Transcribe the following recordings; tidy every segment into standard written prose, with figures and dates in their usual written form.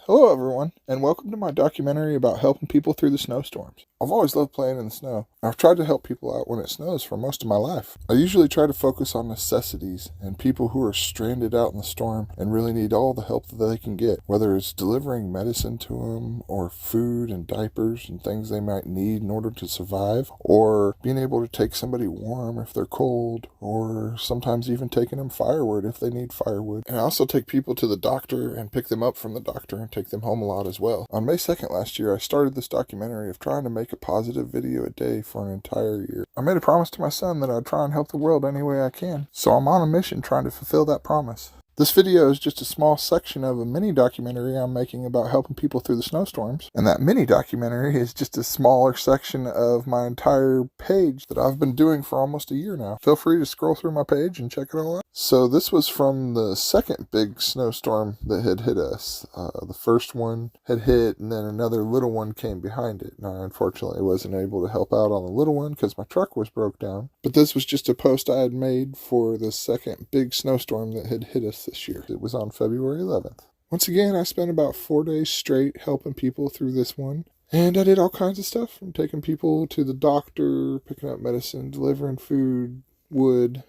Hello everyone, and welcome to my documentary about helping people through the snowstorms. I've always loved playing in the snow. I've tried to help people out when it snows for most of my life. I usually try to focus on necessities and people who are stranded out in the storm and really need all the help that they can get, whether it's delivering medicine to them or food and diapers and things they might need in order to survive, or being able to take somebody warm if they're cold, or sometimes even taking them firewood if they need firewood. And I also take people to the doctor and pick them up from the doctor and take them home a lot as well. On May 2nd last year, I started this documentary of trying to make a positive video a day for an entire year. I made a promise to my son that I'd try and help the world any way I can, so I'm on a mission trying to fulfill that promise. This video is just a small section of a mini documentary I'm making about helping people through the snowstorms, and that mini documentary is just a smaller section of my entire page that I've been doing for almost a year now. Feel free to scroll through my page and check it all out. So this was from the second big snowstorm that had hit us. The first one had hit, and then another little one came behind it. Now, unfortunately, I wasn't able to help out on the little one because my truck was broke down, but this was just a post I had made for the second big snowstorm that had hit us this year. It was on February 11th. Once again, I spent about 4 days straight helping people through this one. And I did all kinds of stuff, from taking people to the doctor, picking up medicine, delivering food, wood,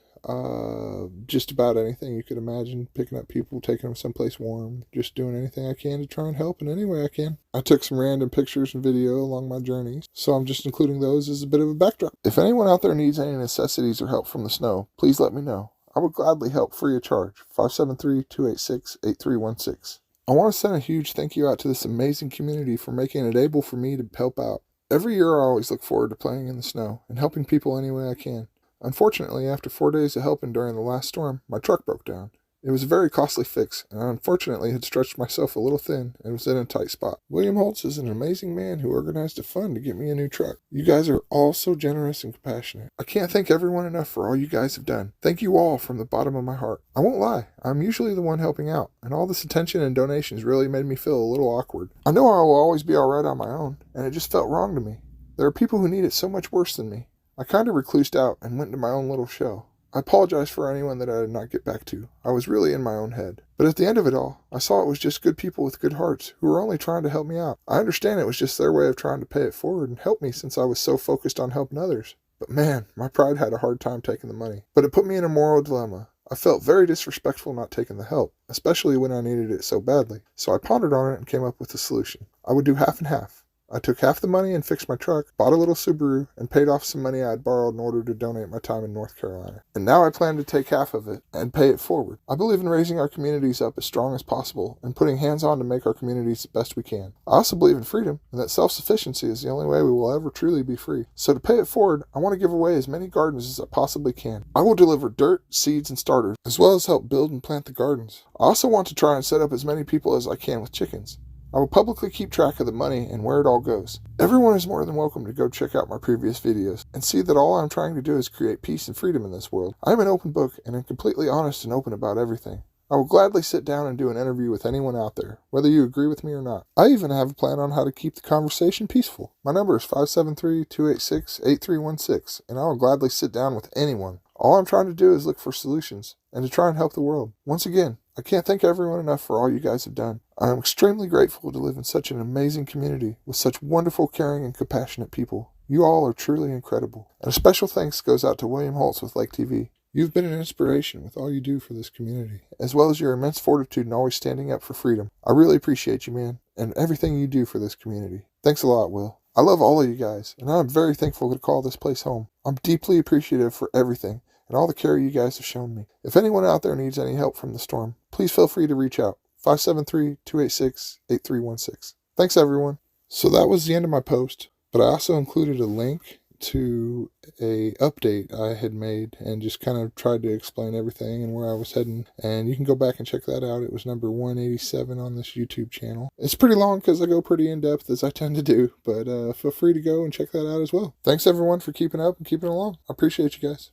just about anything you could imagine. Picking up people, taking them someplace warm, just doing anything I can to try and help in any way I can. I took some random pictures and video along my journeys, so I'm just including those as a bit of a backdrop. If anyone out there needs any necessities or help from the snow, please let me know. I would gladly help free of charge. 573-286-8316. I want to send a huge thank you out to this amazing community for making it able for me to help out. Every year I always look forward to playing in the snow and helping people any way I can. Unfortunately, after 4 days of helping during the last storm, my truck broke down. It was a very costly fix, and I unfortunately had stretched myself a little thin and was in a tight spot. William Holtz is an amazing man who organized a fund to get me a new truck. You guys are all so generous and compassionate. I can't thank everyone enough for all you guys have done. Thank you all from the bottom of my heart. I won't lie, I'm usually the one helping out, and all this attention and donations really made me feel a little awkward. I know I will always be alright on my own, and it just felt wrong to me. There are people who need it so much worse than me. I kind of reclused out and went into my own little shell. I apologize for anyone that I did not get back to. I was really in my own head. But at the end of it all, I saw it was just good people with good hearts who were only trying to help me out. I understand it was just their way of trying to pay it forward and help me since I was so focused on helping others. But man, my pride had a hard time taking the money. But it put me in a moral dilemma. I felt very disrespectful not taking the help, especially when I needed it so badly. So I pondered on it and came up with a solution. I would do half and half. I took half the money and fixed my truck, bought a little Subaru, and paid off some money I had borrowed in order to donate my time in North Carolina. And now I plan to take half of it and pay it forward. I believe in raising our communities up as strong as possible and putting hands on to make our communities the best we can. I also believe in freedom and that self-sufficiency is the only way we will ever truly be free. So to pay it forward, I want to give away as many gardens as I possibly can. I will deliver dirt, seeds, and starters, as well as help build and plant the gardens. I also want to try and set up as many people as I can with chickens. I will publicly keep track of the money and where it all goes. Everyone is more than welcome to go check out my previous videos and see that all I'm trying to do is create peace and freedom in this world. I am an open book and am completely honest and open about everything. I will gladly sit down and do an interview with anyone out there, whether you agree with me or not. I even have a plan on how to keep the conversation peaceful. My number is 573-286-8316, and I will gladly sit down with anyone. All I'm trying to do is look for solutions and to try and help the world. Once again, I can't thank everyone enough for all you guys have done. I am extremely grateful to live in such an amazing community with such wonderful, caring, and compassionate people. You all are truly incredible. And a special thanks goes out to William Holtz with Lake TV. You've been an inspiration with all you do for this community, as well as your immense fortitude and always standing up for freedom. I really appreciate you, man, and everything you do for this community. Thanks a lot, Will. I love all of you guys, and I'm very thankful to call this place home. I'm deeply appreciative for everything and all the care you guys have shown me. If anyone out there needs any help from the storm, please feel free to reach out. 573-286-8316. Thanks, everyone. So that was the end of my post, but I also included a link to a update I had made and just kind of tried to explain everything and where I was heading. And you can go back and check that out. It was number 187 on this YouTube channel. It's pretty long because I go pretty in-depth as I tend to do, but feel free to go and check that out as well. Thanks, everyone, for keeping up and keeping along. I appreciate you guys.